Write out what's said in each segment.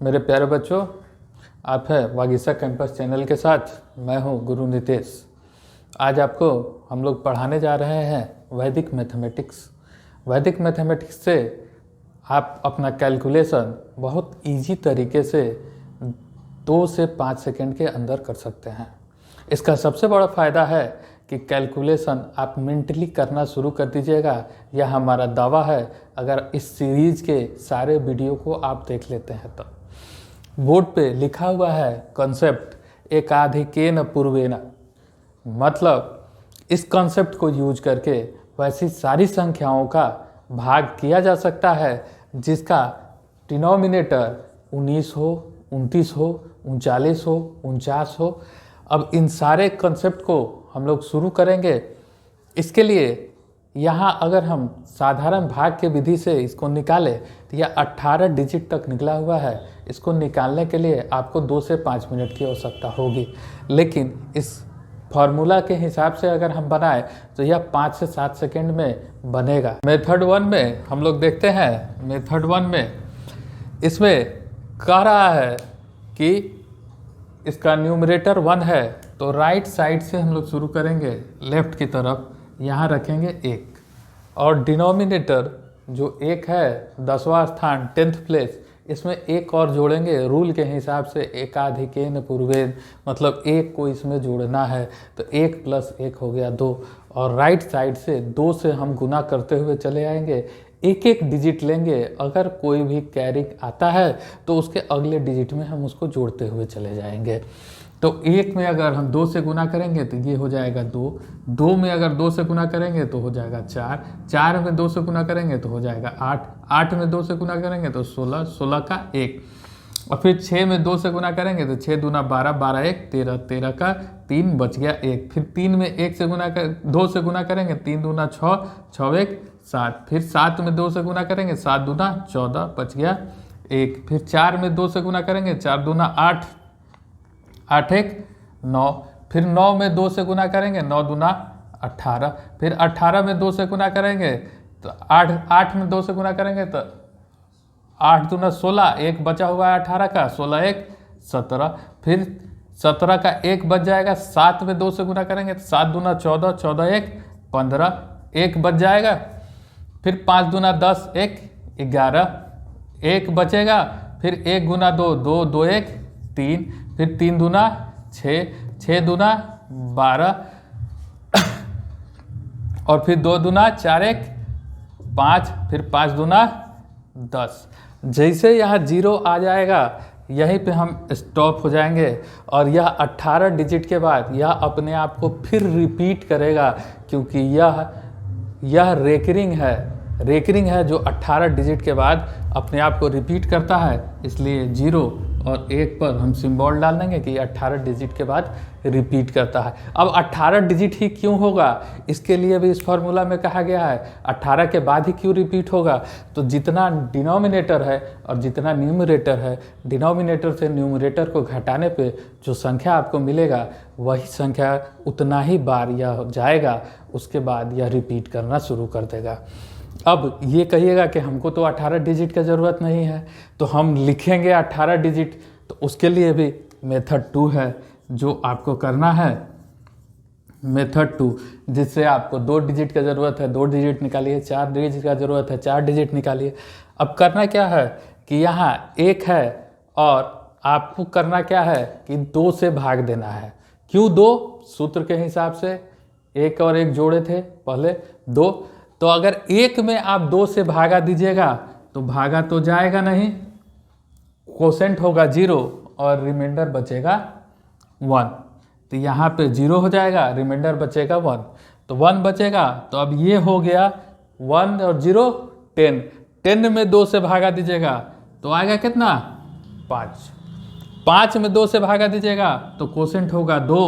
मेरे प्यारे बच्चों, आप है वागीसा कैंपस चैनल के साथ। मैं हूं गुरु नितेश। आज आपको हम लोग पढ़ाने जा रहे हैं वैदिक मैथमेटिक्स। वैदिक मैथमेटिक्स से आप अपना कैलकुलेशन बहुत इजी तरीके से 2 से 5 सेकंड के अंदर कर सकते हैं। इसका सबसे बड़ा फ़ायदा है कि कैलकुलेशन आप मेंटली करना शुरू कर दीजिएगा। यह हमारा दावा है अगर इस सीरीज़ के सारे वीडियो को आप देख लेते हैं तो। बोर्ड पे लिखा हुआ है कॉन्सेप्ट एकाधिकेन पूर्वेन, मतलब इस कॉन्सेप्ट को यूज करके वैसी सारी संख्याओं का भाग किया जा सकता है जिसका डिनोमिनेटर 19 हो, 29 हो, 39 हो, 49 हो। अब इन सारे कॉन्सेप्ट को हम लोग शुरू करेंगे। इसके लिए यहाँ अगर हम साधारण भाग के विधि से इसको निकालें तो यह 18 डिजिट तक निकला हुआ है। इसको निकालने के लिए आपको 2 से 5 मिनट की आवश्यकता होगी, लेकिन इस फार्मूला के हिसाब से अगर हम बनाएं तो यह 5 से 7 सेकंड में बनेगा। मेथड 1 में हम लोग देखते हैं। मेथड 1 में इसमें कह रहा है कि इसका न्यूमरेटर 1 है तो राइट साइड से हम लोग शुरू करेंगे, लेफ्ट की तरफ यहाँ रखेंगे 1, और डिनोमिनेटर जो 1 है 10वां स्थान 10th प्लेस, इसमें 1 और जोड़ेंगे। रूल के हिसाब से एकाधिकेन पूर्वेन, मतलब 1 को इसमें जोड़ना है तो 1 + 1 हो गया 2, और राइट साइड से 2 से हम गुना करते हुए चले आएंगे। एक एक डिजिट लेंगे, अगर कोई भी कैरी आता है तो उसके अगले डिजिट में हम उसको जोड़ते हुए चले जाएंगे। तो 1 में अगर हम 2 से गुना करेंगे तो ये हो जाएगा 2, 2 में अगर 2 से गुना करेंगे तो हो जाएगा 4, 4 में 2 से गुना करेंगे तो हो जाएगा 8, 8 में 2 से गुना करेंगे तो 16, 16 का 1, और फिर 6 में 2 से गुना करेंगे तो 6 दूना 12, 12 1 13, 13 का 3 बच गया 1। फिर 3 में 1 से गुना कर 2 से गुना करेंगे 3 दूना 6, 6 1 7, फिर 7 में 2 से गुना करेंगे 7 दूना 14 बच गया 1। फिर 4 में 2 से गुना करेंगे 4 दूना 8, 8 1 9, फिर 9 में 2 से गुना करेंगे 9 दूना 18, फिर 18 में 2 से गुना करेंगे तो 8 में 2 से गुना करेंगे तो 8 दूना 16, 1 बचा हुआ है 18 का, 16 1 17, फिर 17 का 1 बच जाएगा। 7 में 2 से गुना करेंगे तो 7 दूना 14, 14 1 15, 1 बच जाएगा। फिर 5 दूना 10 1 11, 1 बचेगा। फिर 1 गुना 2 2 2 1 3, फिर 3 दूना 6, 6 दूना 12, और फिर 2 दूना 4 1 5, फिर 5 दूना 10। जैसे यहाँ 0 आ जाएगा यहीं पे हम स्टॉप हो जाएंगे, और यह 18 डिजिट के बाद यह अपने आप को फिर रिपीट करेगा, क्योंकि यह रेकरिंग है जो 18 डिजिट के बाद अपने आप को रिपीट करता है। इसलिए 0 और 1 पर हम सिंबल डाल देंगे कि 18 डिजिट के बाद रिपीट करता है। अब 18 डिजिट ही क्यों होगा, इसके लिए भी इस फार्मूला में कहा गया है 18 के बाद ही क्यों रिपीट होगा। तो जितना डिनोमिनेटर है और जितना न्यूमरेटर है, डिनोमिनेटर से न्यूमरेटर को घटाने पे जो संख्या आपको मिलेगा वही संख्या उतना ही बार यह जाएगा, उसके बाद यह रिपीट करना शुरू कर देगा। अब ये कहिएगा कि हमको तो 18 डिजिट का ज़रूरत नहीं है, तो हम लिखेंगे 18 डिजिट, तो उसके लिए भी मेथड 2 है जो आपको करना है। मेथड 2, जिससे आपको 2 डिजिट का ज़रूरत है 2 डिजिट निकालिए, 4 डिजिट का ज़रूरत है 4 डिजिट निकालिए। अब करना क्या है कि यहाँ 1 है और आपको करना क्या है कि 2 से भाग देना है। क्यों 2? सूत्र के हिसाब से 1 और 1 जोड़े थे पहले 2, तो अगर 1 में आप 2 से भागा दीजिएगा तो भागा तो जाएगा नहीं, कोसेंट होगा 0 और रिमाइंडर बचेगा 1। तो यहाँ पे 0 हो जाएगा, रिमाइंडर बचेगा 1, तो 1 बचेगा। तो अब ये हो गया 1 और 0 10, 10 में 2 से भागा दीजिएगा तो आएगा कितना 5, 5 में 2 से भागा दीजिएगा तो कोसेंट होगा 2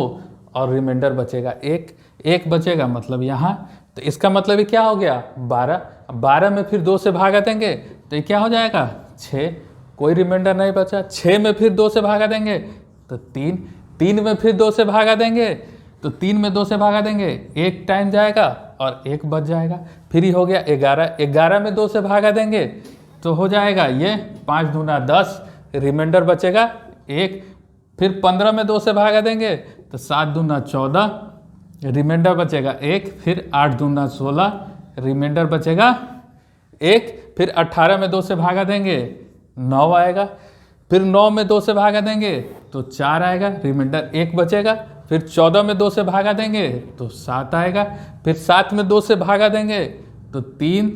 और रिमाइंडर बचेगा 1, 1 बचेगा मतलब यहाँ। तो इसका मतलब ये क्या हो गया 12, 12 में फिर 2 से भागा देंगे तो ये क्या हो जाएगा 6, कोई रिमाइंडर नहीं बचा। 6 में फिर 2 से भागा देंगे तो 3, 3 में फिर 2 से भागा देंगे तो 3 में 2 से भागा देंगे 1 टाइम जाएगा और 1 बच जाएगा। फिर ही हो गया 11, 11 में 2 से भागा देंगे तो हो जाएगा ये 5 दूना 10, रिमाइंडर बचेगा 1। फिर 15 में 2 से भागा देंगे तो 7 दूना 14, रिमाइंडर बचेगा 1। फिर 8 दूना 16, रिमाइंडर बचेगा 1। फिर 18 में 2 से भागा देंगे 9 आएगा। फिर 9 में 2 से भागा देंगे तो 4 आएगा, रिमाइंडर 1 बचेगा। फिर 14 में 2 से भागा देंगे तो 7 आएगा। फिर 7 में 2 से भागा देंगे तो 3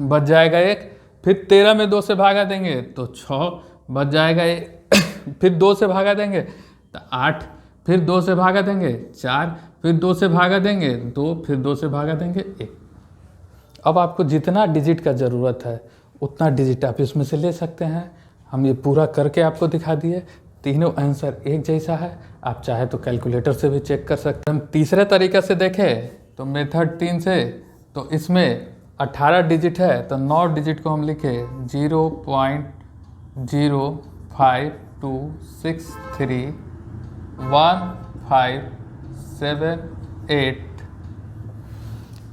बच जाएगा 1। फिर 13 में 2 से भागा देंगे तो 6 बच जाएगा 1। फिर 2 से भागा देंगे तो 8। फिर 2 से भागा देंगे 4। फिर 2 से भागा देंगे 2। फिर 2 से भागा देंगे 1। अब आपको जितना डिजिट का ज़रूरत है उतना डिजिट आप इसमें से ले सकते हैं। हम ये पूरा करके आपको दिखा दिए, तीनों आंसर एक जैसा है। आप चाहे तो कैलकुलेटर से भी चेक कर सकते हैं। हम तीसरे तरीके से देखें तो मेथड 3 से, तो इसमें 18 डिजिट है तो 9 डिजिट को हम लिखे 0.052631578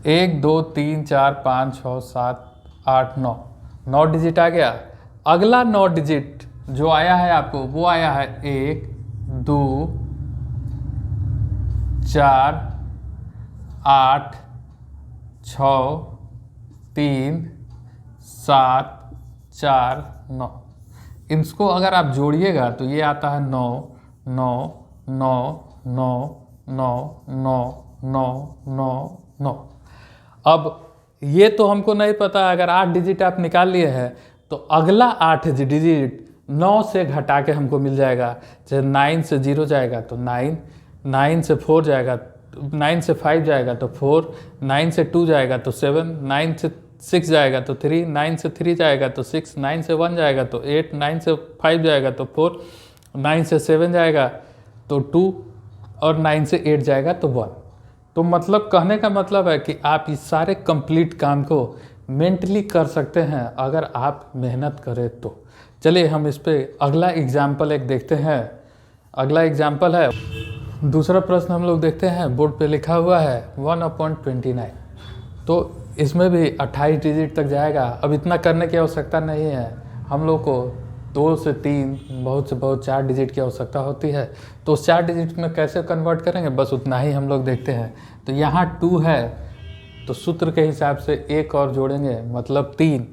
1 2 3 4 5 6 7 8 9 9 डिजिट आ गया। अगला 9 डिजिट जो आया है आपको वो आया है 1 2 4 8 6 3 7 4 9। इसको अगर आप जोड़िएगा तो ये आता है 9 9 9 9 9 9 9 9 9। अब ये तो हमको नहीं पता, अगर 8 डिजिट आप निकाल लिए हैं तो अगला 8 डिजिट 9 से घटा के हमको मिल जाएगा। जैसे 9 से 0 जाएगा तो 9, 9 से 4 जाएगा, 9 से 5 जाएगा तो 4, 9 से 2 जाएगा तो 7, 9 से 6 जाएगा तो 3, 9 से 3 जाएगा तो 6, 9 से 1 जाएगा तो 8, 9 से 5 जाएगा तो 4, 9 से 7 जाएगा तो 2 और 9 से 8 जाएगा तो 1। तो मतलब कहने का मतलब है कि आप इस सारे कंप्लीट काम को मेंटली कर सकते हैं अगर आप मेहनत करें तो। चलिए हम इस पे अगला एग्जाम्पल एक देखते हैं। अगला एग्जाम्पल है, दूसरा प्रश्न हम लोग देखते हैं, बोर्ड पे लिखा हुआ है 1/29। तो इसमें भी 28 डिजिट तक जाएगा। अब इतना करने की आवश्यकता नहीं है, हम लोग को 2 से 3 बहुत से बहुत 4 डिजिट की आवश्यकता होती है। तो उस 4 डिजिट में कैसे कन्वर्ट करेंगे बस उतना ही हम लोग देखते हैं। तो यहाँ 2 है तो सूत्र के हिसाब से 1 और जोड़ेंगे मतलब 3,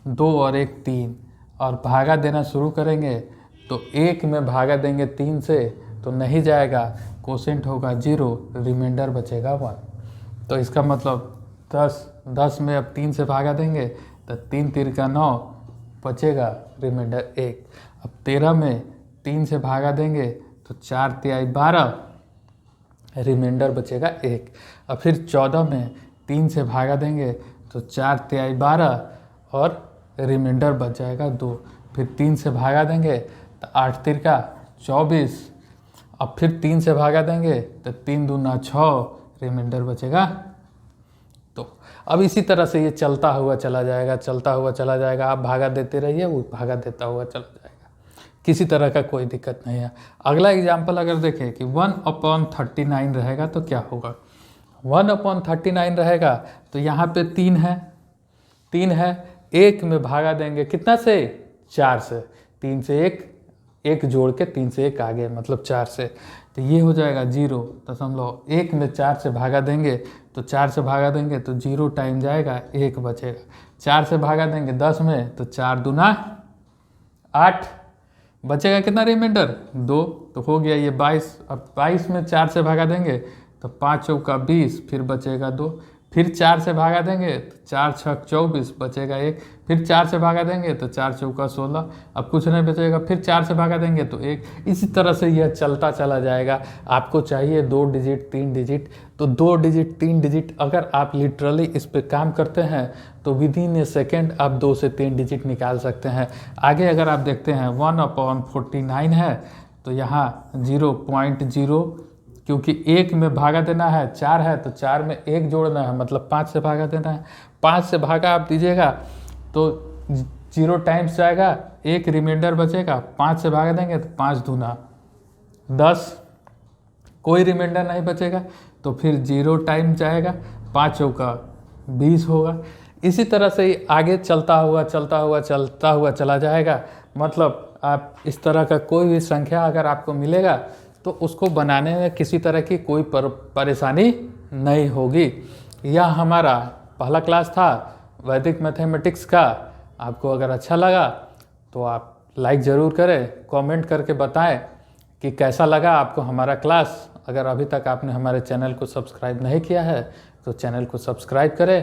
2 और 1 3, और भागा देना शुरू करेंगे तो 1 में भागा देंगे 3 से तो नहीं जाएगा, कोसेंट होगा 0, रिमाइंडर बचेगा 1। तो इसका मतलब 10 में अब 3 से भागा देंगे तो 3 3 का 9 बचेगा, रिमाइंडर 1। अब 13 में 3 से भागा देंगे तो 4 तिहाई 12, रिमाइंडर बचेगा 1। अब फिर 14 में 3 से भागा देंगे तो 4 तिहाई 12 और रिमाइंडर बच जाएगा 2। फिर 3 से भागा देंगे तो 8 3 का 24। अब फिर 3 से भागा देंगे तो 3 दूना 6, रिमाइंडर बचेगा। तो अब इसी तरह से ये चलता हुआ चला जाएगा, चलता हुआ चला जाएगा। आप भागा देते रहिए, वो भागा देता हुआ चला जाएगा, किसी तरह का कोई दिक्कत नहीं है। अगला एग्जाम्पल अगर देखें कि 1/39 रहेगा तो क्या होगा। 1/39 रहेगा तो यहाँ पे 3 है, 1 में भागा देंगे कितना से, 4 से। 3 से 1 जोड़ के 3 से 1 आगे मतलब 4 से, तो ये हो जाएगा 0.1 में 4 से भागा देंगे तो 4 से भागा देंगे तो 0 टाइम जाएगा, 1 बचेगा। 4 से भागा देंगे 10 में तो 4 दूना 8, बचेगा कितना रिमाइंडर 2, तो हो गया ये 22। अब 22 में 4 से भागा देंगे तो 5 चौका 20, फिर बचेगा 2। फिर 4 से भागा देंगे तो 4 छक 24, बचेगा 1। फिर 4 से भागा देंगे तो 4 चौका 16, अब कुछ नहीं बचेगा। फिर 4 से भागा देंगे तो 1। इसी तरह से यह चलता चला जाएगा। आपको चाहिए 2 डिजिट 3 डिजिट, तो 2 डिजिट 3 डिजिट अगर आप लिटरली इस पे काम करते हैं तो विदिन ए सेकेंड आप 2 से 3 डिजिट निकाल सकते हैं। आगे अगर आप देखते हैं 1/49 है तो यहाँ 0.0, क्योंकि 1 में भागा देना है, 4 है तो 4 में 1 जोड़ना है मतलब 5 से भागा देना है। 5 से भागा आप दीजिएगा तो 0 टाइम्स जाएगा, 1 रिमाइंडर बचेगा। 5 से भागा देंगे तो 5 दूना 10, कोई रिमाइंडर नहीं बचेगा। तो फिर 0 टाइम जाएगा, 5 चौका 20 होगा। इसी तरह से ही आगे चलता हुआ चला जाएगा। मतलब आप इस तरह का कोई भी संख्या अगर आपको मिलेगा तो उसको बनाने में किसी तरह की कोई परेशानी नहीं होगी। यह हमारा पहला क्लास था वैदिक मैथमेटिक्स का। आपको अगर अच्छा लगा तो आप लाइक ज़रूर करें, कमेंट करके बताएं कि कैसा लगा आपको हमारा क्लास। अगर अभी तक आपने हमारे चैनल को सब्सक्राइब नहीं किया है तो चैनल को सब्सक्राइब करें।